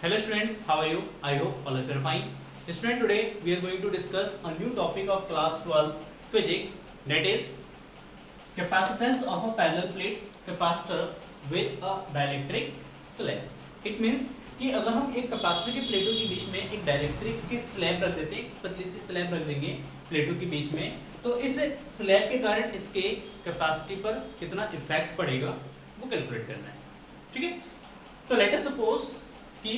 Hello students, how are you? I hope all of you are fine. Student, today we are going to discuss a new topic of class 12 physics, that is capacitance of a parallel plate capacitor with a dielectric slab. It means कि अगर हम एक capacitor की प्लेटों के बीच में एक dielectric की स्लैब रख देते हैं, पतली सी स्लैब रख देंगे प्लेटों के बीच में, तो इस स्लैब के कारण इसके कैपेसिटी पर कितना इफेक्ट पड़ेगा वो कैलकुलेट करना है. ठीक है, तो लेट अस सपोज कि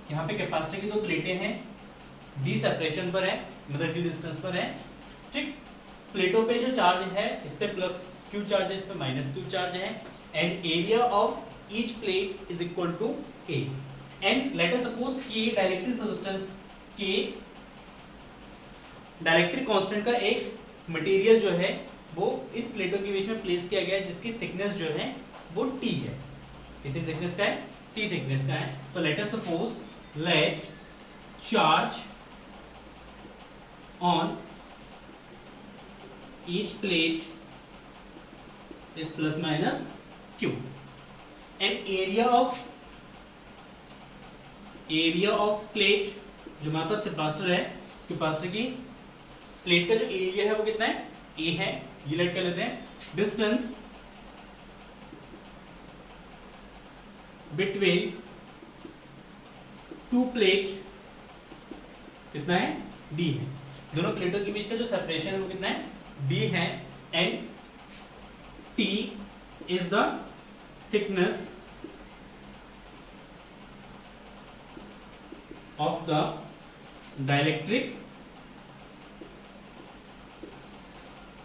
यहाँ पे कैपेसिटर की दो प्लेटें हैं, डी सेपरेशन पर है, मतलब डी डिस्टेंस पर है. ठीक, प्लेटों पे जो चार्ज है इस पे प्लस क्यू चार्ज है, इस पे माइनस क्यू चार्ज है, and area of each plate is equal to A. And let us suppose कि डाइलेक्ट्रिक सब्सटेंस के डाइलेक्ट्रिक कांस्टेंट का एक मटेरियल जो है वो इस प्लेटों के बीच में प्लेस किया गया है, जिसकी थिकनेस जो है वो टी है. कितनी थिकनेस का है? टी थिकनेस का है. तो late us suppose let charge on each plate is plus minus q and area of plate जो हमारे पास कैपेसिटर है, कैपेसिटर की प्लेट का जो एरिया है वो कितना है? a है. ये लेट कर लेते हैं. डिस्टेंस बिटवीन टू प्लेट कितना है? d है. दोनों प्लेटों के बीच का जो सेपरेशन है वो कितना है? d है. And t is the thickness of the dielectric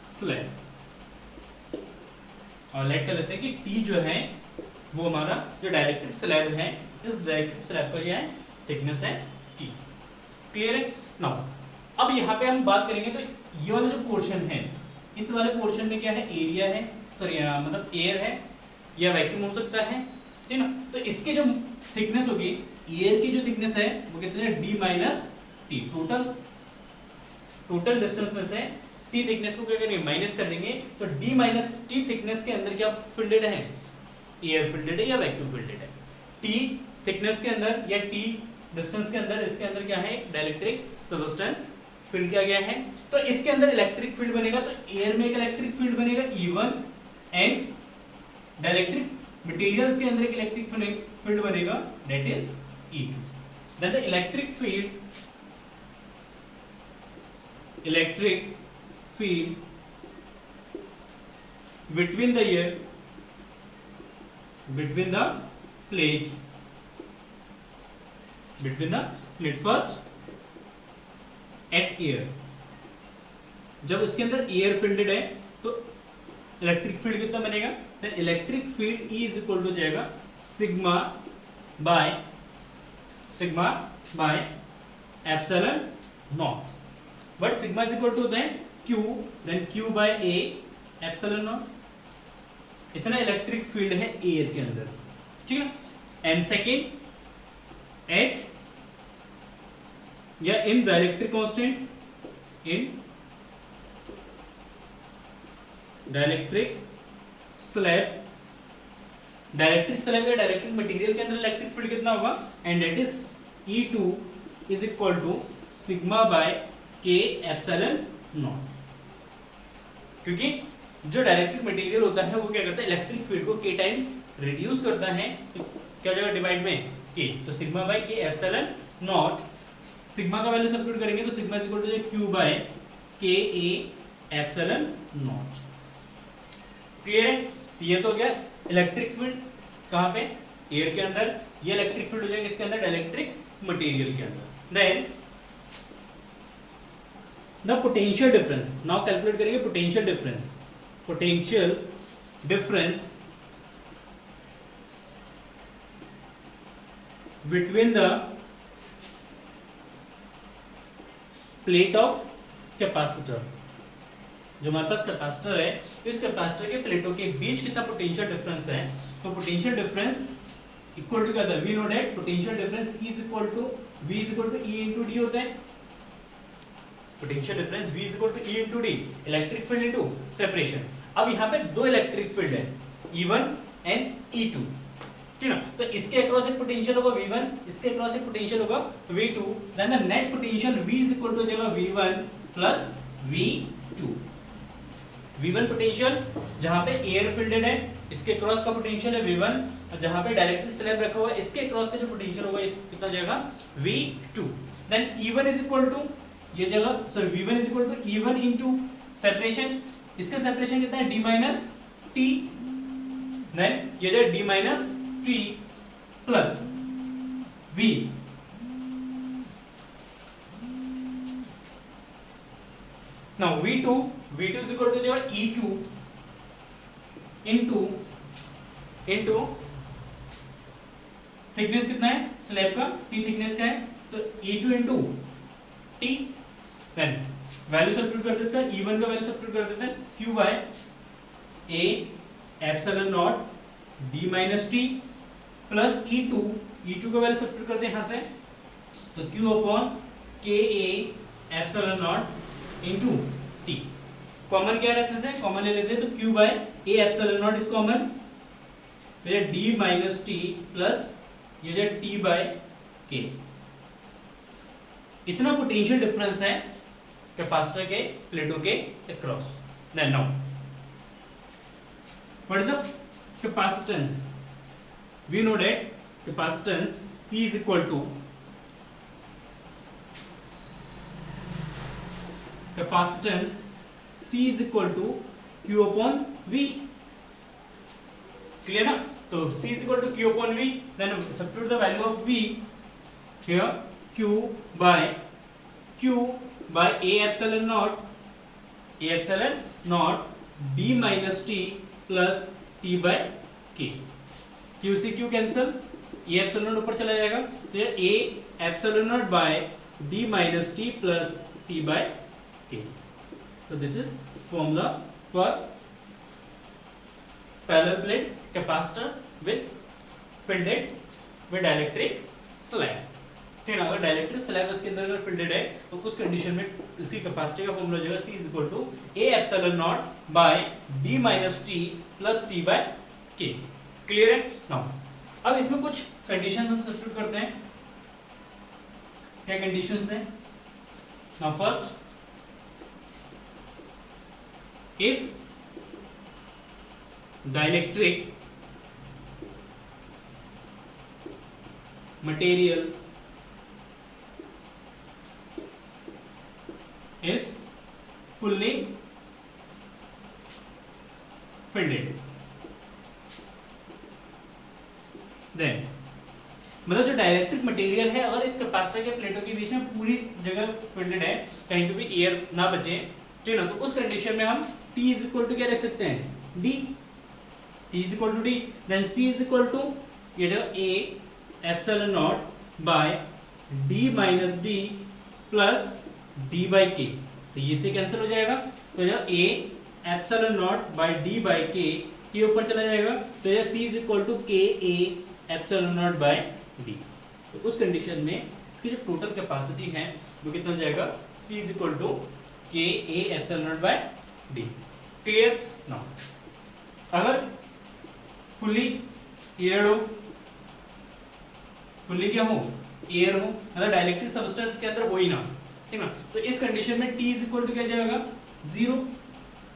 slab. और लेट कर लेते हैं कि t जो है वो हमारा जो डाइलेक्ट्रिक स्लैब है, इस डाइलेक्ट्रिक स्लैब का क्या है? थिकनेस है t. क्लियर है? नाउ अब यहाँ पे हम बात करेंगे तो ये वाला जो पोर्शन है, इस वाले पोर्शन में क्या है? एरिया है, सॉरी मतलब एयर है या वैक्यूम हो सकता है, ठीक ना. तो इसके जो थिकनेस होगी, एयर की जो थिकनेस है वो कितनी है? d minus T. Total distance में से टी थिकनेस को क्या करेंगे? माइनस कर देंगे. तो d माइनस टी थिकनेस के अंदर क्या फिल्डेड है? एयर फिल्डेड है या वैक्यूम फिल्डेड है? टी थिकनेस के अंदर या टी डिस्टेंस के अंदर, इसके अंदर क्या है? डाइलेक्ट्रिक सब्सटेंस फील्ड किया गया है. तो इसके अंदर इलेक्ट्रिक फील्ड बनेगा, तो एयर में एक इलेक्ट्रिक फील्ड बनेगा E1 एंड डाइलेक्ट्रिक मटेरियल्स के अंदर एक इलेक्ट्रिक फील्ड बनेगा, that is E2. Then the electric field between the plate first at air. जब इसके अंदर एयर फील्डेड है तो इलेक्ट्रिक फील्ड कितना बनेगा? तो electric field E is equal to जाएगा sigma by epsilon naught. But sigma is equal to then Q, then Q by A epsilon naught. इतना इलेक्ट्रिक फील्ड है एयर के अंदर, ठीक है. एंड सेकेंड एट या in dielectric constant, in dielectric slab या dielectric material के अंदर इलेक्ट्रिक फील्ड कितना होगा? And that is E2 is equal to sigma by K epsilon naught. क्योंकि जो डाइलेक्ट्रिक मटेरियल होता है वो क्या करता है? इलेक्ट्रिक फील्ड को K टाइम्स रिड्यूस करता है, तो क्या जाएगा? डिवाइड में K. तो sigma by K epsilon naught. Sigma का वैल्यू सब्स्टिट्यूट करेंगे तो sigma is equal to Q by K A epsilon naught. Clear है? ये तो हो गया इलेक्ट्रिक फील्ड. कहाँ पे? एयर के अंदर. ये इलेक्ट्रिक फील्ड हो जाएगा इसके अंदर डाइलेक्ट्रिक मटेरियल के अंदर. Then the potential difference. Now calculate करेंगे potential difference between the plate of capacitor. जो हमारे पास कैपेसिटर है, इस कैपेसिटर के प्लेटों के बीच कितना पोटेंशियल डिफरेंस है? तो पोटेंशियल डिफरेंस इक्वल टू क्या होता है? We know that potential difference is equal to V is equal to E into D होता है. Potential difference V is equal to E into D, electric field into separation. अब यहाँ पे दो electric field है E1 एंड E2. ठीक है। तो इसके अक्रॉस एक पोटेंशियल होगा V1, इसके अक्रॉस एक पोटेंशियल होगा V2, then the net potential V is equal to हो जाएगा V1 plus V2। V1 potential जहां पे एयर फील्डेड है, इसके क्रॉस का पोटेंशियल है V1, और जहां पे डाइलेक्ट्रिक स्लैब रखा हुआ है इसके क्रॉस का जो पोटेंशियल होगा कितना जाएगा V2। Then E1 is equal to ये जगह sorry V1 is equal to E1 into separation, इसका सेपरेशन कितना है D माइनस T, देन ये जो D minus T plus V, now V2 is equal to जो E2 इनटू थिकनेस कितना है स्लैब का, T थिकनेस का है, तो E2 into T, then value substitute करते हैं इसका, E1 का वैल्यू सब्स्टिट्यूट कर देते हैं Q by A epsilon naught D minus T plus E2 का वैल्यू सब्स्टिट्यूट करते हैं यहाँ से, तो Q upon K A epsilon not into T। Common क्या है इसमें से, कॉमन ले लेते हैं, तो Q by A epsilon naught is common, तो ये D माइनस T प्लस ये जो T बाय K। इतना पोटेंशियल डिफरेंस है कैपेसिटर के प्लेटों के across. Then now what is the capacitance, we know that capacitance C is equal to capacitance C is equal to Q upon V, clear ना, तो C is equal to Q upon V, then substitute the value of V here, Q by A epsilon naught D minus T plus T by K, Q से Q cancel, A epsilon naught ऊपर चला जाएगा, तो ये A epsilon naught by D minus T plus T by K। So this is formula for parallel plate capacitor with fielded with dielectric slab। ठीक है, अगर dielectric slab इसके अंदर अगर फील्डेड है तो उस कंडीशन में इसकी कैपेसिटी का फॉर्मूला जो है C is equal to A epsilon naught by D minus T plus T by K। Clear है। नाउ अब इसमें कुछ कंडीशंस हम सब्स्टिट्यूट करते हैं। क्या कंडीशंस है? Now first, if dielectric material is fully filled, then मतलब जो डाइलेक्ट्रिक मटेरियल है और इस कैपेसिटर के प्लेटों के बीच में पूरी जगह फिल्डेड है, कहीं पे भी एयर ना बचे, ठीक है ना, तो उस कंडीशन में हम T इज इक्वल टू क्या रख सकते हैं, D, T is equal to D, then C is equal to ये जो A epsilon naught by D minus D plus D by K, तो ये से कैंसिल हो जाएगा, तो ये A epsilon naught by D by K ऊपर चला जाएगा, तो ये C is equal to K A epsilon naught by D। तो उस कंडीशन में इसकी जो टोटल कैपेसिटी है वो कितना हो जाएगा, C is equal to K A epsilon naught by D। Clear. Now अगर फुली एयर हो, फुल्ली क्या हो, एयर हो, मतलब डाइलेक्ट्रिक सब्सटेंस के अंदर हो ही ना, ठीक ना, तो इस कंडीशन में T इज इक्वल टू क्या जाएगा, 0,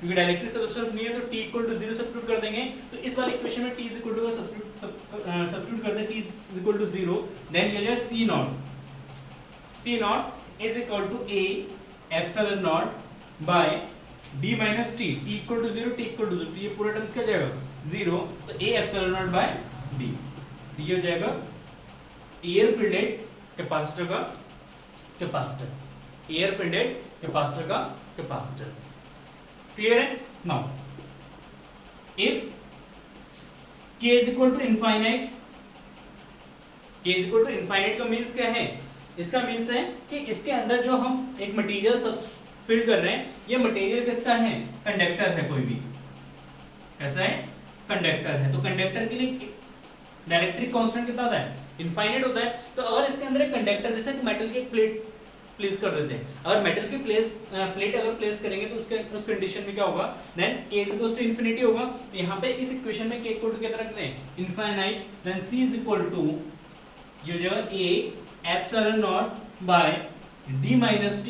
क्योंकि डाइलेक्ट्रिक सब्सटेंस नहीं है तो T इक्वल टू 0 सब्स्टिट्यूट कर देंगे, तो इस वाले इक्वेशन में T is equal to substitute करते हैं, T is equal to 0, then ये जो C naught is equal to A epsilon naught by D minus T, T equal to 0, T equal to 0, तो ये पूरा टर्म्स क्या जाएगा 0, तो A epsilon naught by D, तो ये हो जाएगा एयर फील्डेड कैपेसिटर का कैपेसिटेंस, एयर फील्डेड कैपेसिटर का कैपेसिटेंस। क्लियर है। Now if K is equal to infinite, K is equal to infinite का मींस क्या है, इसका मींस है कि इसके अंदर जो हम एक मटेरियल सब फिल कर रहे हैं, ये मटेरियल किसका है, कंडक्टर है, कोई भी ऐसा है कंडक्टर है, तो कंडक्टर के लिए डाइलेक्ट्रिक कांस्टेंट कितना होता है, इनफाइनाइट होता है। तो अगर इसके अंदर एक कंडक्टर जैसे कि मेटल की एक प्लेट प्लेस कर देते हैं। अगर मेटल की प्लेट अगर प्लेस करेंगे तो उस कंडीशन में क्या होगा, then k is equal to infinity होगा। तो यहाँ पे इस इक्वेशन में k इक्वल टू कितना रखते हैं, infinite, then c is equal to ये हो जाएगा a epsilon naught by d minus t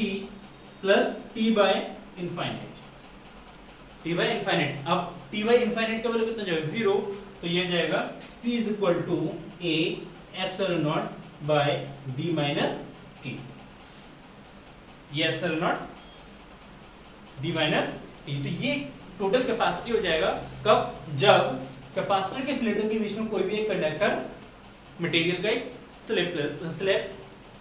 plus t by infinite, t by infinite. अब t बाय इनफाइनाइट का वैल्यू कितना जाएगा, 0, तो ये जाएगा c is equal to a epsilon naught by d minus t, ये epsilon naught d minus t। तो ये टोटल कैपेसिटी हो जाएगा कब, जब कैपेसिटर के प्लेटों के बीच में कोई भी एक कंडक्टर मटेरियल का एक स्लैब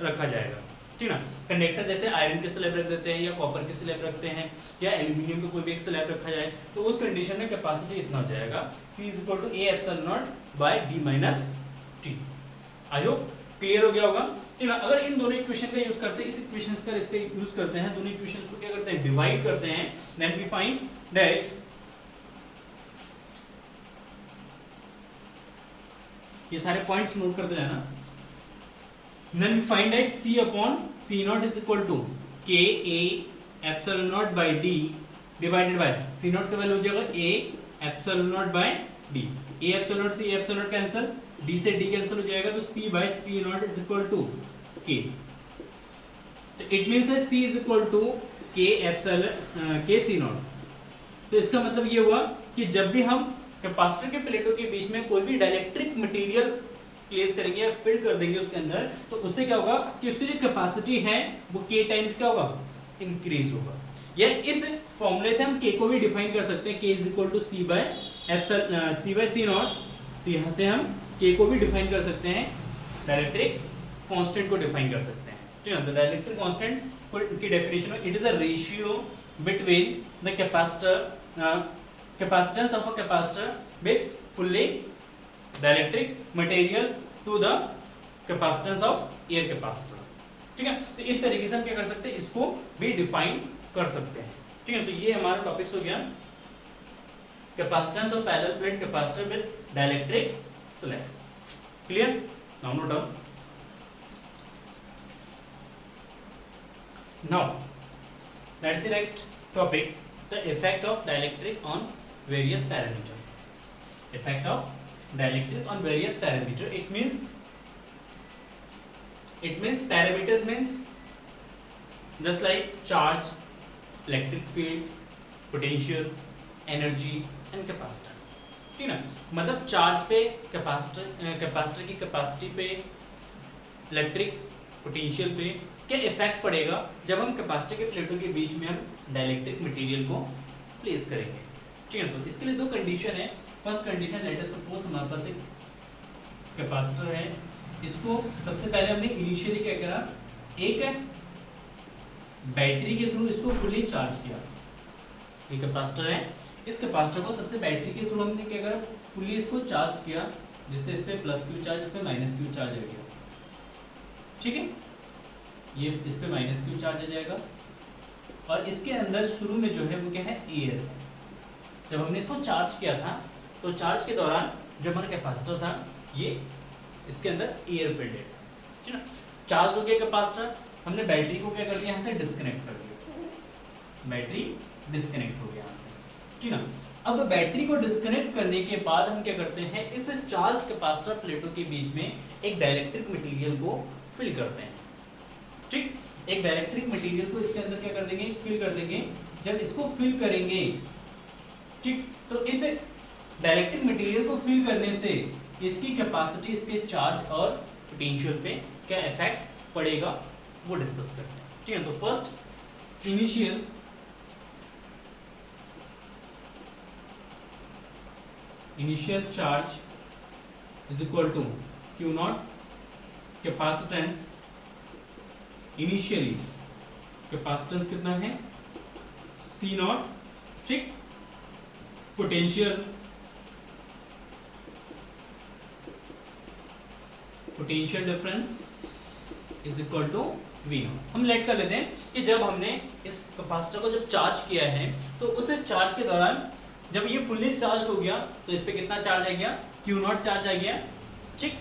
रखा जाएगा, ठीक ना। कंडक्टर जैसे आयरन के स्लैब रख देते हैं या कॉपर के स्लैब रखते हैं या एल्यूमिनियम का कोई भी एक स्लैब रखा जाए, तो उस कंडीशन में कैपेसिटी इतना हो जाएगा, c is equal to a epsilon naught by d minus t। I hope clear हो गया होगा, ठीक है। अगर इन दोनों इक्वेशन का यूज करते हैं, इस इक्वेशन का इसका यूज करते हैं, दोनों इक्वेशंस को क्या करते हैं, डिवाइड करते हैं, देन वी फाइंड दैट ये सारे पॉइंट्स नोट करते जाना, then we find that c upon c naught is equal to k a epsilon naught by d divided by c naught का वैल्यू हो जाएगा a epsilon naught by d, a epsilon naught c epsilon naught cancel, d से d cancel हो जाएगा, तो c by c naught is equal to k। तो it means है c is equal to k epsilon k c naught. तो इसका मतलब ये हुआ कि जब भी हम कैपेसिटर के प्लेटों के बीच में कोई भी डाइलेक्ट्रिक मटेरियल प्लेस करेंगे या फिल कर देंगे उसके अंदर, तो उससे क्या होगा कि उसकी जो कैपेसिटी है वो k टाइम्स क्या होगा, इंक्रीज होगा। या इस फॉर्मूले से हम k को भी डिफाइन कर सकते हैं, k is equal to c by c naught. तो यहाँ से हम k को भी डिफाइन कर सकते हैं, डाइलेक्ट्रिक कांस्टेंट को डिफाइन कर सकते हैं, ठीक है। तो डाइलेक्ट्रिक कांस्टेंट की डेफिनेशन में it is a ratio between the capacitance of a capacitor with fully dielectric material to the capacitance of air capacitor, ठीक है। तो इस तरीके से हम क्या कर सकते हैं, इसको भी डिफाइन कर सकते हैं, ठीक है। तो ये हमारा टॉपिक्स हो गया capacitance of parallel plate capacitor with dielectric slab, clear. Now note down, now let's see next topic, the effect of dielectric on various parameter, effect of dielectric on various parameter, it means parameters means just like charge, electric field, potential, energy and capacitance, ठीक है। मतलब charge पे capacitor की capacity पे, electric potential पे क्या effect पड़ेगा जब हम कैपेसिटर के प्लेटों के बीच में हम डाइलेक्ट्रिक मटेरियल को प्लेस करेंगे, ठीक है। तो इसके लिए दो कंडीशन है। First condition, late us suppose हमारे पास एक कैपेसिटर है, इसको सबसे पहले हमने इनिशियली क्या करा, एक बैटरी के थ्रू इसको फुली चार्ज किया। ये कैपेसिटर है, इस कैपेसिटर को सबसे बैटरी के थ्रू हमने क्या करा, फुली इसको चार्ज किया, जिससे इस पे प्लस क्यू चार्ज, इस पे माइनस क्यू चार्ज आ गया, ठीक है। ये इस पे माइनस क्यू चार्ज आ जाएगा और इसके अंदर शुरू में जो है वो क्या है, एयर। जब हमने इसको चार्ज किया था तो चार्ज के दौरान जो हमारा कैपेसिटर था ये इसके अंदर एयर फिल्ड है, ठीक है। चार्ज हो गया कैपेसिटर, हमने बैटरी को क्या कर दिया, यहाँ से डिस्कनेक्ट कर दिया, बैटरी डिस्कनेक्ट हो गया यहाँ से, ठीक है। अब बैटरी को डिस्कनेक्ट करने के बाद हम क्या करते हैं, इस चार्ज कैपेसिटर प्लेटों के बीच में एक डाइलेक्ट्रिक मटेरियल को फिल करते हैं, ठीक। एक डाइलेक्ट्रिक मटेरियल को इसके अंदर क्या कर देंगे, फिल कर देंगे। जब इसको फिल करेंगे, ठीक, तो इस डाइलेक्ट्रिक मटेरियल को फिल करने से इसकी कैपेसिटी, इसके चार्ज और पोटेंशियल पे क्या इफेक्ट पड़ेगा वो डिस्कस करते हैं, ठीक है। तो first initial charge is equal to Q naught, capacitance initially capacitance कितना है, सी नॉट, ठीक। Potential difference is equal to V naught. हम लेट कर लेते हैं कि जब हमने इस कैपेसिटर को जब चार्ज किया है तो उस चार्ज के दौरान जब ये फुल्ली चार्ज हो गया तो इस पे कितना चार्ज आ गया, क्यू नॉट चार्ज आ गया, ठीक।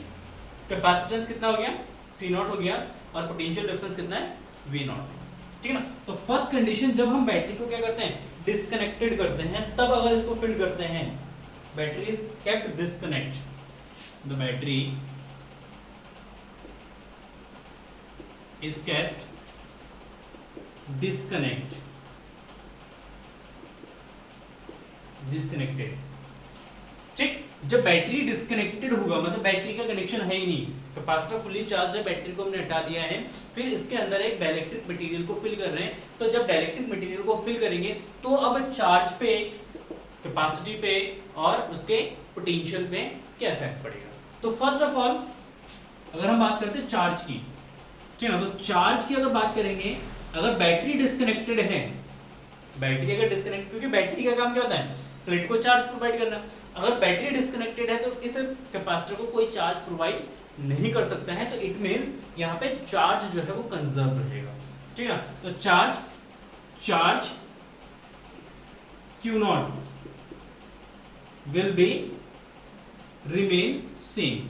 कैपेसिटेंस कितना हो गया, सी नॉट हो गया और पोटेंशियल डिफरेंस कितना है, वी नॉट, ठीक है ना। तो फर्स्ट कंडीशन, जब हम बैटरी को क्या करते हैं, डिस्कनेक्टेड करते हैं, तब अगर इसको फिल करते हैं, battery is kept disconnect, the battery is kept disconnected, ठीक। जब बैटरी डिस्कनेक्टेड होगा, मतलब बैटरी का कनेक्शन है ही नहीं, कैपेसिटर फुली चार्ज है, बैटरी को हमने हटा दिया है, फिर इसके अंदर एक डाइलेक्ट्रिक मटेरियल को फिल कर रहे हैं, तो जब डाइलेक्ट्रिक मटेरियल को फिल करेंगे तो अब चार्ज पे, कैपेसिटी पे और उसके पोटेंशियल पे क्या इफेक्ट पड़ेगा। तो फर्स्ट ऑफ ऑल अगर हम बात करते हैं चार्ज की, ठीक है ना, तो चार्ज की अगर बात करेंगे, अगर बैटरी डिस्कनेक्टेड है, बैटरी अगर डिस्कनेक्ट, क्योंकि बैटरी का काम क्या होता है, प्लेट को चार्ज प्रोवाइड करना, अगर बैटरी डिस्कनेक्टेड है तो इस कैपेसिटर को कोई चार्ज प्रोवाइड नहीं कर सकता है, तो इट मींस यहाँ पे चार्ज जो है वो कंजर्व रहेगा, ठीक है ना। तो charge Q not will be remain same,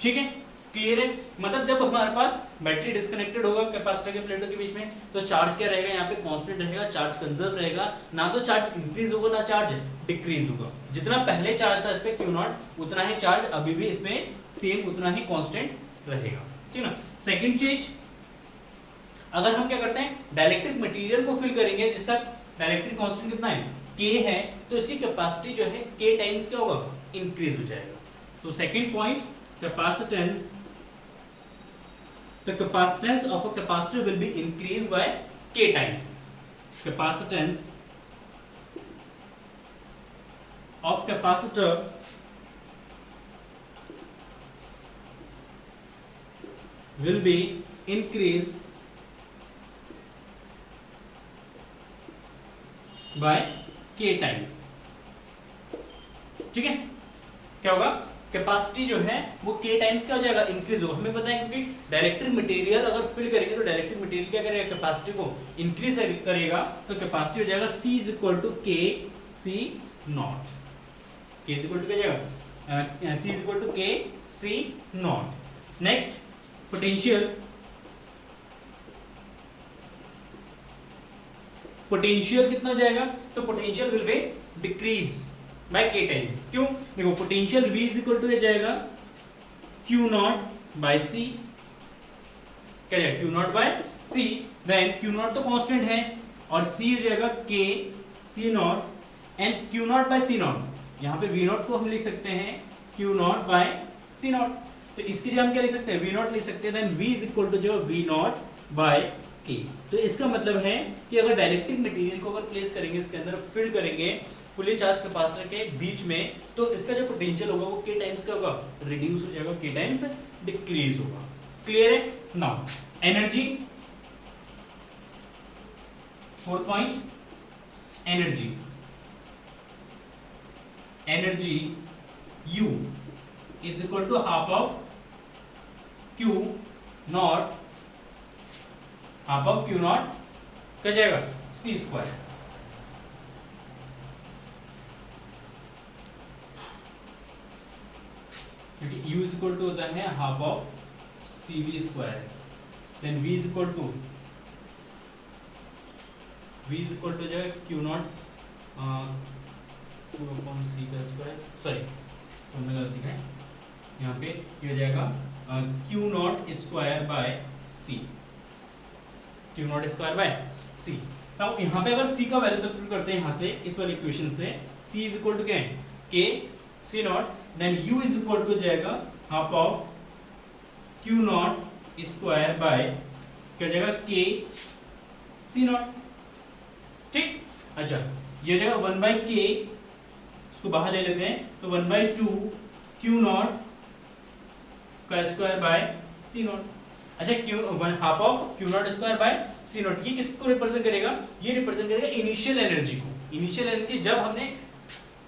ठीक है, क्लियर है। मतलब जब हमारे पास बैटरी डिस्कनेक्टेड होगा कैपेसिटर के प्लेटों के बीच में, तो चार्ज क्या रहेगा, यहाँ पे कांस्टेंट रहेगा, चार्ज कंजर्व रहेगा, ना तो चार्ज इंक्रीज होगा ना चार्ज डिक्रीज होगा। जितना पहले चार्ज था इस पे Q नॉट, उतना ही चार्ज अभी भी इसमें सेम, उतना ही कांस्टेंट रहेगा, ठीक है ना। सेकंड चीज, अगर हम क्या करते हैं, डाइलेक्ट्रिक मटेरियल को फिल करेंगे, जिसका डाइलेक्ट्रिक कांस्टेंट कितना है, K है, तो इसकी कैपेसिटी जो है K टाइम्स क्या होगा, इंक्रीज हो जाएगा। तो second point, capacitance, the capacitance of a capacitor will be increased by K times. Capacitance of capacitor will be increased by K times, ठीक है। क्या होगा, कैपेसिटी जो है वो K टाइम्स क्या हो जाएगा, इंक्रीज होगा। हमें पता है क्योंकि डाइलेक्ट्रिक मटेरियल अगर फिल करेंगे तो डाइलेक्ट्रिक मटेरियल क्या करेगा, कैपेसिटी को इंक्रीज करेगा, तो कैपेसिटी हो जाएगा C is equal to K C naught, K is equal to क्या जाएगा, C is equal to K C naught. Next potential, potential कितना हो जाएगा, तो potential will be decrease by K times. क्यों, देखो potential V is equal to जाएगा Q naught by C, क्या जाएगा, Q naught by C, then Q naught तो कांस्टेंट है और C हो जाएगा K C naught and Q naught by C naught. यहाँ पे V नॉट को हम लिख सकते हैं Q naught by C naught, तो इसकी जगह हम क्या लिख सकते हैं, V नॉट लिख सकते हैं, then V is equal to जो V नॉट बाय K। तो इसका मतलब है कि अगर डाइलेक्ट्रिक मटेरियल को अगर प्लेस करेंगे, इसके अंदर फिल करेंगे फुली चार्ज कैपेसिटर के बीच में, तो इसका जो पोटेंशियल होगा वो K टाइम्स का होगा, रिड्यूस हो जाएगा, K टाइम्स डिक्रीज होगा। क्लियर है। Now energy, fourth point, energy, energy U is equal to half of Q naught, half of Q naught क्या जाएगा, C स्क्वायर, क्योंकि U इज इक्वल टू होता है half of CV square, then V is equal to जाएगा Q naught upon C का square, sorry हमने गलती है, यहाँ पे ये हो जाएगा Q naught square by C, Q naught square by C। अब यहाँ पे अगर C का वैल्यू सब्स्टिट्यूट करते हैं यहाँ से, इस वाली इक्वेशन से, C इज इक्वल टू क्या है, K C naught, then U is equal to जाएगा half of Q naught square by क्या जाएगा, K C नॉट, ठीक। अच्छा ये जाएगा 1 बाई K, इसको बाहर ले लेते हैं, तो 1 बाई 2 Q नॉट का स्क्वायर बाय C नॉट। अच्छा half of Q naught square by C not, ये किसको रिप्रेजेंट करेगा, ये रिप्रेजेंट करेगा इनिशियल एनर्जी को, इनिशियल एनर्जी जब हमने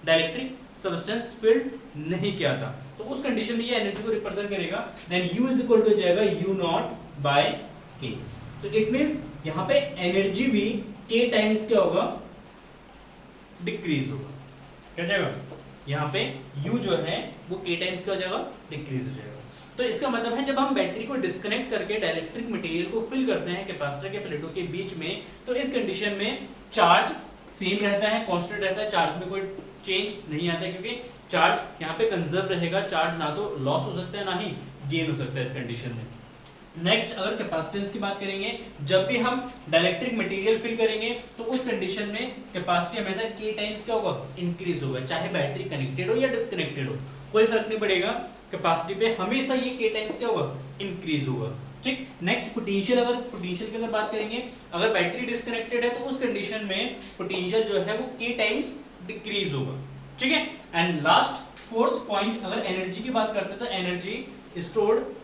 डाइलेक्ट्रिक सब्सटेंस फिल्ड नहीं किया था, तो उस कंडीशन में ये एनर्जी को रिप्रेजेंट करेगा। Then U is equal to जाएगा U नॉट बाय K, तो इट मींस यहाँ पे एनर्जी भी K टाइम्स क्या होगा, डिक्रीज होगा, क्या जाएगा, यहाँ पे U जो है वो K टाइम्स क्या हो जाएगा, डिक्रीज हो जाएगा। तो इसका मतलब है जब हम बैटरी को डिस्कनेक्ट करके डाइलेक्ट्रिक मटेरियल को फिल करते हैं कैपेसिटर के प्लेटों के बीच में, तो इस कंडीशन में चार्ज सेम रहता है, कांस्टेंट रहता है, चार्ज में कोई चेंज नहीं आता है, क्योंकि चार्ज यहाँ पे कंजर्व रहेगा, चार्ज ना तो लॉस हो सकता है ना ही गेन हो सकता है इस कंडीशन में। नेक्स्ट अगर कैपेसिटेंस की बात करेंगे, जब भी हम डाइलेक्ट्रिक मटेरियल फिल करेंगे तो उस कंडीशन में कैपेसिटी हमेशा K टाइम्स क्या होगा, इंक्रीज होगा, चाहे बैटरी कनेक्टेड हो या डिस्कनेक्टेड हो, कोई फर्क नहीं पड़ेगा, कैपेसिटी पे हमेशा ये K टाइम्स क्या होगा, इंक्रीज होगा। ठीक। नेक्स्ट पोटेंशियल, अगर पोटेंशियल की अगर बात करेंगे, अगर बैटरी डिस्कनेक्टेड है तो उस कंडीशन में पोटेंशियल जो है वो K टाइम्स डिक्रीज होगा। ठीक है। एंड लास्ट फोर्थ पॉइंट, अगर एनर्जी की बात करते हैं तो energy stored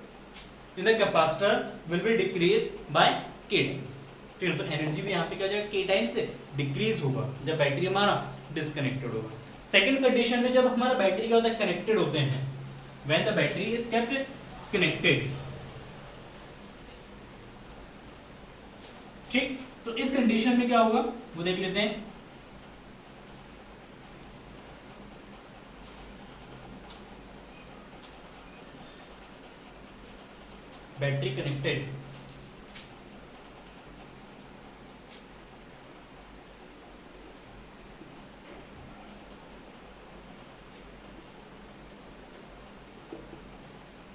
in the capacitor will be decreased by K times। ठीक है, तो एनर्जी भी यहाँ पे क्या हो जाएगा, K टाइम से डिक्रीज होगा जब बैटरी हमारा डिस्कनेक्टेड होगा। सेकंड कंडीशन में जब हमारा बैटरी क्या होता है, कनेक्टेड होते हैं, when the battery is kept connected। ठीक, तो इस कंडीशन में क्या होगा वो देख लेते हैं। Battery connected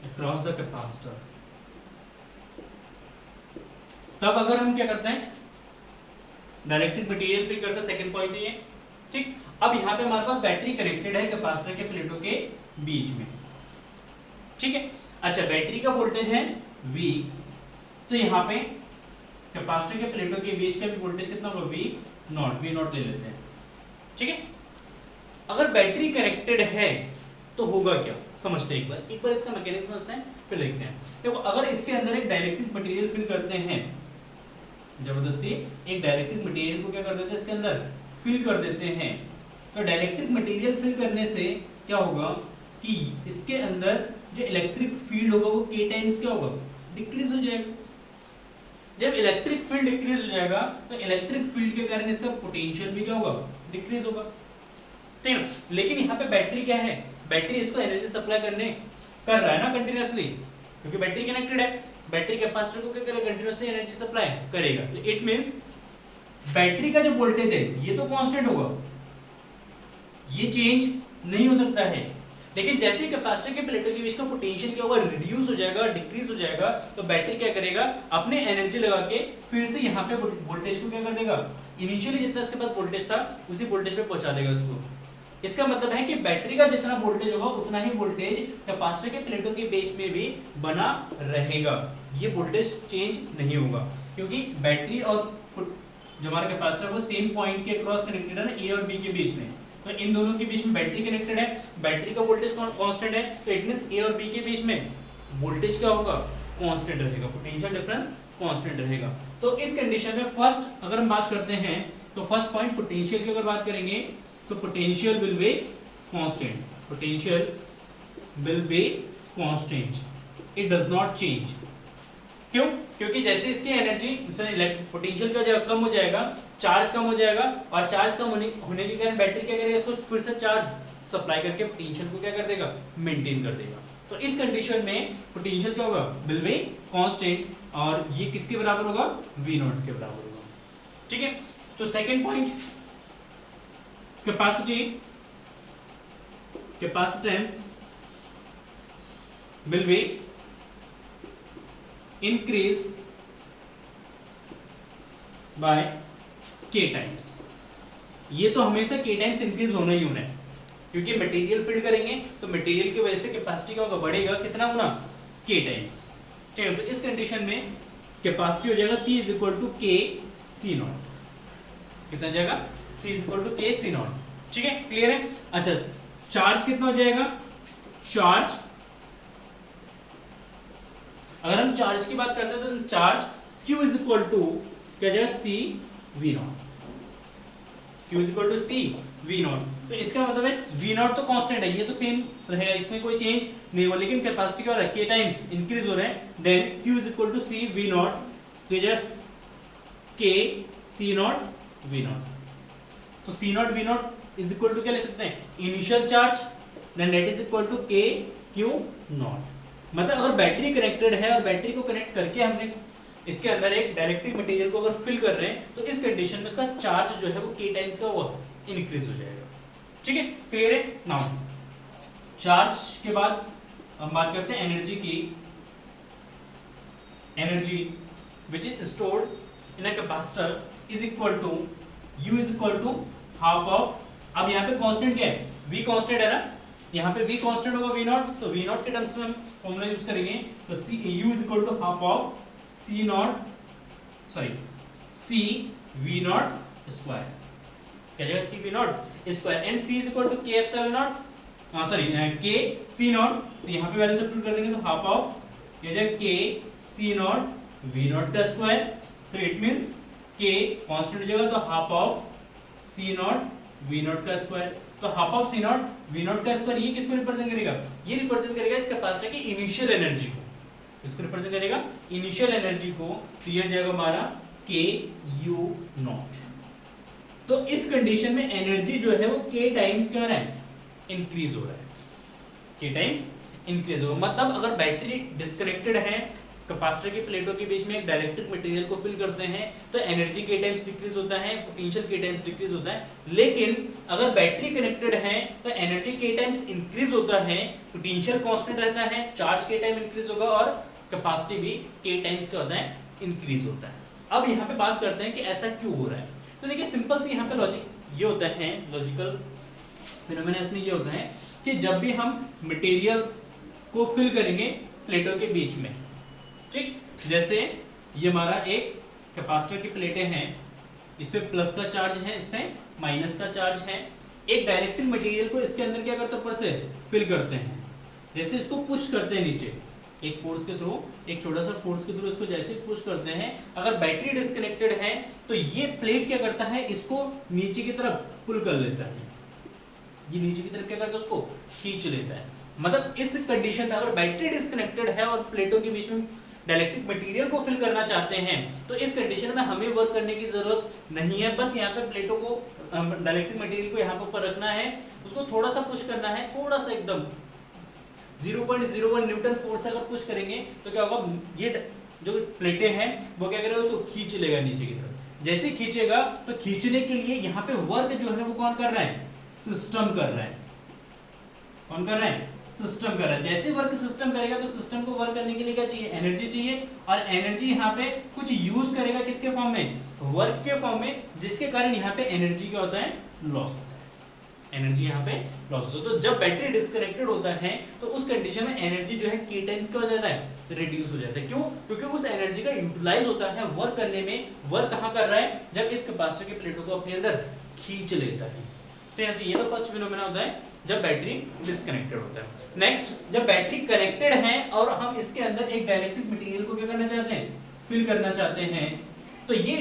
across the capacitor, तब अगर हम क्या करते हैं, डाइलेक्ट्रिक मटेरियल फिल करते हैं, सेकंड पॉइंट ये। ठीक, अब यहाँ पे हमारे पास बैटरी कनेक्टेड है कैपेसिटर के प्लेटों के बीच में। ठीक है, अच्छा बैटरी का वोल्टेज है V, तो यहाँ पे कैपेसिटर के प्लेटों के बीच का भी वोल्टेज कितना होगा, V नॉट ले लेते हैं। ठीक है, अगर बैटरी कनेक्टेड है तो होगा क्या, समझते हैं एक बार इसका मैकेनिज्म समझते हैं फिर देखते हैं। देखो, अगर इसके अंदर एक डाइलेक्ट्रिक मटेरियल फिल करते हैं, जबरदस्ती एक डाइलेक्ट्रिक मटेरियल को क्या कर देते हैं, इसके अंदर फिल कर देते हैं, तो डाइलेक्ट्रिक मटेरियल फिल करने से क्या होगा कि इसके अंदर जो इलेक्ट्रिक फील्ड होगा वो K टाइम्स क्या होगा, डिक्रीज हो जाएगा। जब इलेक्ट्रिक फील्ड डिक्रीज हो जाएगा तो इलेक्ट्रिक फील्ड के कारण इसका पोटेंशियल भी क्या होगा, डिक्रीज होगा। ठीक है, लेकिन यहाँ पे बैटरी क्या है, बैटरी इसको एनर्जी सप्लाई कर रहा है ना कंटिन्यूअसली, क्योंकि बैटरी कनेक्टेड है, बैटरी कैपेसिटर को क्या करेगा, कंटिन्यूअसली एनर्जी सप्लाई करेगा। तो इट मींस बैटरी का जो वोल्टेज है ये तो कांस्टेंट होगा, ये चेंज नहीं हो सकता है, लेकिन जैसे ही कैपेसिटर के प्लेटों के बीच का पोटेंशियल क्या होगा, रिड्यूस हो जाएगा, डिक्रीज हो जाएगा, तो बैटरी क्या करेगा, अपने एनर्जी लगा के फिर से यहाँ पे वोल्टेज को क्या कर देगा, इनिशियली जितना इसके पास वोल्टेज था उसी वोल्टेज पे पहुंचा देगा उसको। इसका मतलब है कि बैटरी का जितना वोल्टेज होगा उतना ही वोल्टेज कैपेसिटर के प्लेटों के बीच में भी बना रहेगा, ये वोल्टेज चेंज नहीं होगा, क्योंकि बैटरी और जो हमारा कैपेसिटर वो सेम पॉइंट के क्रॉस कनेक्टेड है ना, ए और बी के बीच में, तो इन दोनों के बीच में बैटरी कनेक्टेड है, बैटरी का वोल्टेज कांस्टेंट है, तो इट मींस ए और बी के बीच में वोल्टेज क्या होगा, कांस्टेंट रहेगा, पोटेंशियल डिफरेंस कांस्टेंट रहेगा। तो इस कंडीशन में फर्स्ट अगर हम बात करते हैं तो फर्स्ट पॉइंट पोटेंशियल की अगर बात करेंगे तो potential will be constant, potential will be constant, it does not change. क्यों? क्योंकि जैसे इसकी एनर्जी पोटेंशियल का कम हो जाएगा, चार्ज कम हो जाएगा, और चार्ज कम होने के कारण बैटरी क्या करेगा, इसको फिर से चार्ज सप्लाई करके पोटेंशियल को क्या कर देगा, मेंटेन कर देगा। तो इस कंडीशन में पोटेंशियल क्या होगा, विल बी कांस्टेंट, और ये किसके बराबर होगा, V नॉट के बराबर होगा। ठीक है, तो second point capacitance will be increase by K times. ये तो हमेशा K टाइम्स इंक्रीज होना ही होना है, क्योंकि मटेरियल फिल करेंगे तो मटेरियल की वजह से कैपेसिटी का होगा, बढ़ेगा, कितना होना, K टाइम्स। ठीक है, तो इस कंडीशन में कैपेसिटी हो जाएगा C is equal to K C naught, कितना हो जाएगा, C is equal to K C naught. ठीक है, क्लियर है। अच्छा, चार्ज कितना हो जाएगा, चार्ज अगर हम चार्ज की बात करते हैं तो charge Q is equal to क्या जाएगा, C V naught, Q is equal to C V naught. तो इसका मतलब है V नॉट तो कांस्टेंट है, ये तो सेम रहेगा, इसमें कोई चेंज नहीं होगा, लेकिन कैपेसिटी क्या हो रहा है, K टाइम्स इंक्रीज हो रहा है, then Q is equal to C V naught, तो just K C naught V naught. तो C naught V naught is equal to क्या ले सकते हैं, initial charge, then that is equal to K Q naught. मतलब अगर battery connected है और बैटरी को कनेक्ट करके हमने इसके अंदर एक डाइलेक्ट्रिक मटेरियल को अगर फिल कर रहे हैं तो इस कंडीशन में इसका चार्ज जो है वो के टाइम्स का वो इंक्रीज हो जाएगा। ठीक है, क्लियर है। नाउ चार्ज के बाद हम बात करते हैं एनर्जी की। Energy which is stored in a capacitor is equal to U is equal to half of, अब यहाँ पे कांस्टेंट क्या है, V कांस्टेंट है ना, यहाँ पे V कांस्टेंट होगा V नॉट, तो V नॉट के टर्म्स में हम फॉर्मूला यूज करेंगे, तो U is equal to half of C naught, sorry C V naught square, क्या जाएगा C V naught square, and C is equal to K epsilon naught, sorry K C naught, तो यहाँ पे value substitute कर देंगे तो half of ये जाएगा K C naught V not का स्क्वायर, तो इट मींस K कांस्टेंट हो जाएगा तो half of C naught V not का स्क्वायर, तो half of C naught V not का स्क्वायर ये किसको रिप्रेजेंट करेगा, ये रिप्रेजेंट करेगा इस कैपेसिटर की इनिशियल एनर्जी को, इसको रिप्रेजेंट करेगा इनिशियल एनर्जी को, तो ये हो जाएगा हमारा K U नॉट। तो इस कंडीशन में एनर्जी जो है वो K टाइम्स क्या हो रहा है, इंक्रीज हो रहा है, K टाइम्स इंक्रीज हो, मतलब अगर बैटरी डिस्कनेक्टेड है, कैपेसिटर की प्लेटों के बीच में एक डाइलेक्ट्रिक मटेरियल को फिल करते हैं तो एनर्जी के टाइम्स डिक्रीज होता है, पोटेंशियल के टाइम्स डिक्रीज होता है, लेकिन अगर बैटरी कनेक्टेड है तो एनर्जी के टाइम्स इंक्रीज होता है, पोटेंशियल कांस्टेंट रहता है, चार्ज के टाइम इंक्रीज होगा और कैपेसिटी भी के टाइम्स क्या होता है, इंक्रीज होता है। अब यहाँ पे बात करते हैं कि ऐसा क्यों हो रहा है, तो देखिए सिंपल सी यहाँ पे लॉजिक ये होता है, लॉजिकल फिनोमेना इसमें ये होता है कि जब भी हम मटेरियल को फिल करेंगे प्लेटों के बीच में, ठीक, जैसे ये हमारा एक कैपेसिटर की प्लेटें हैं, इस पे प्लस का चार्ज है, इस पे माइनस का चार्ज है, एक डाइलेक्ट्रिक मटेरियल को इसके अंदर क्या करते हैं, ऊपर से फिल करते हैं, जैसे इसको पुश करते हैं नीचे एक फोर्स के थ्रू, एक छोटा सा फोर्स के थ्रू इसको जैसे पुश करते हैं, अगर बैटरी डिस्कनेक्टेड है तो ये प्लेट क्या करता है, इसको नीचे की तरफ पुल कर लेता है, ये नीचे की तरफ क्या करता है, उसको खींच लेता है। मतलब इस कंडीशन में अगर बैटरी डिस्कनेक्टेड है और प्लेटों के बीच में डाइलेक्ट्रिक मटेरियल को फिल करना चाहते हैं तो इस कंडीशन में हमें वर्क करने की जरूरत नहीं है, बस यहाँ पे प्लेटों को डाइलेक्ट्रिक मटेरियल को यहाँ पे ऊपर रखना है, उसको थोड़ा सा पुश करना है, थोड़ा सा एकदम 0.01 न्यूटन फोर्स अगर पुश करेंगे तो क्या होगा, ये जो प्लेटें हैं वो क्या करेगा, उसको खींच लेगा नीचे की तरफ, जैसे खींचेगा तो खींचने के लिए यहाँ पे वर्क जो है वो कौन कर रहा है, सिस्टम कर रहा है, कौन कर रहा है, सिस्टम कर रहा है। जैसे वर्क सिस्टम करेगा तो सिस्टम को वर्क करने के लिए क्या चाहिए, एनर्जी चाहिए, और एनर्जी यहाँ पे कुछ यूज करेगा किसके फॉर्म में, वर्क के फॉर्म में, जिसके कारण यहाँ पे एनर्जी क्या होता है, लॉस होता है, एनर्जी यहाँ पे लॉस होता है। तो जब बैटरी डिस्कनेक्टेड होता है तो उस कंडीशन में एनर्जी जो है के टाइम्स क्या हो जाता है, रिड्यूस हो जाता है। क्यों, क्योंकि उस एनर्जी का यूटिलाइज होता है वर्क करने में, वर्क कहाँ कर रहा है, जब इस कैपेसिटर की प्लेटों को अपने अंदर खींच लेता है। तो ये तो फर्स्ट फिनोमेना होता है जब बैटरी डिस्कनेक्टेड होता है। नेक्स्ट, जब बैटरी कनेक्टेड है और हम इसके अंदर एक डाइलेक्ट्रिक मटेरियल को क्या करना चाहते हैं, फिल करना चाहते हैं, तो ये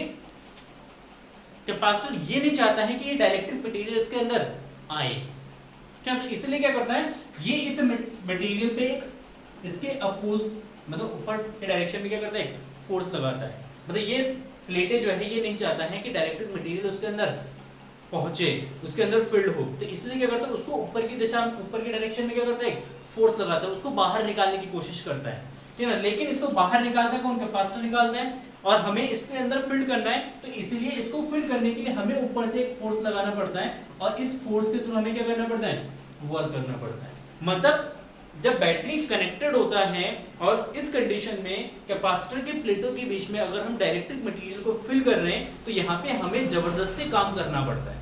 कैपेसिटर ये नहीं चाहता है कि ये डाइलेक्ट्रिक मटेरियल इसके अंदर आए, क्या, तो इसलिए क्या करता है, ये इस मटेरियल पे एक इसके अपोज मतलब ऊपर के डायरेक्शन में क्या करता है, फोर्स लगाता है। मतलब ये प्लेटें जो है ये नहीं चाहता है कि डाइलेक्ट्रिक मटेरियल उसके अंदर पहुंचे, उसके अंदर फील्ड हो, तो इसलिए क्या करता है, उसको ऊपर की दिशा, ऊपर की डायरेक्शन में क्या करता है, फोर्स लगाता है, उसको बाहर निकालने की कोशिश करता है, ठीक है ना। लेकिन इसको बाहर निकालता है कौन, कैपेसिटर निकालता है, और हमें इसके अंदर फील्ड करना है, तो इसीलिए इसको फील्ड करने के लिए हमें ऊपर से एक फोर्स लगाना पड़ता है, और इस फोर्स के थ्रू हमें क्या करना पड़ता है, वर्क करना पड़ता है। मतलब जब बैटरी कनेक्टेड होता है और इस कंडीशन में कैपेसिटर के प्लेटों के बीच में अगर हम डाइलेक्ट्रिक मटेरियल को फिल कर रहे हैं तो यहाँ पे हमें जबरदस्ती काम करना पड़ता है।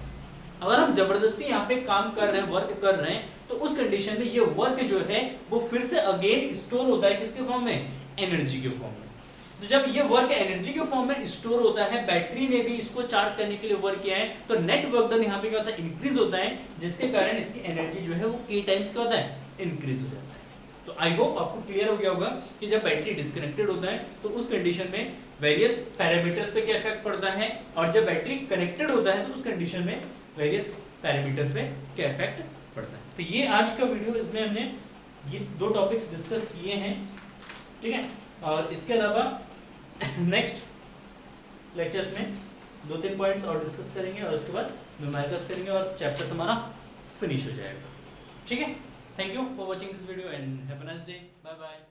अगर हम जबरदस्ती यहाँ पे काम कर रहे हैं, वर्क कर रहे हैं, तो उस कंडीशन में ये वर्क जो है वो फिर से अगेन स्टोर होता है किसके फॉर्म में, एनर्जी के फॉर्म में। तो जब ये वर्क एनर्जी के फॉर्म में स्टोर होता है, बैटरी ने भी इसको चार्ज करने के लिए वर्क किया है, तो नेट वर्क डन यहाँ पे क्या होता है, इंक्रीज होता है, जिसके कारण इसकी एनर्जी जो है वो के टाइम्स का होता है, इंक्रीज हो जाता है। तो आई होप आपको क्लियर हो गया होगा कि जब बैटरी डिस्कनेक्टेड होता है तो उस कंडीशन में वेरियस पैरामीटर्स पे क्या इफेक्ट पड़ता है, और जब बैटरी कनेक्टेड होता है तो उस कंडीशन में वेरियस पैरामीटर्स पे क्या इफेक्ट पड़ता है। तो ये आज का वीडियो, इसमें हमने ये दो टॉपिक्स डिस्कस किए हैं, ठीक है। और इसके अलावा नेक्स्ट लेक्चर्स में 2-3 पॉइंट्स और डिस्कस करेंगे और उसके बाद न्यूमेरिकल्स करेंगे और चैप्टर हमारा फिनिश हो जाएगा। ठीक है, thank you for watching this video and have a nice day, bye bye.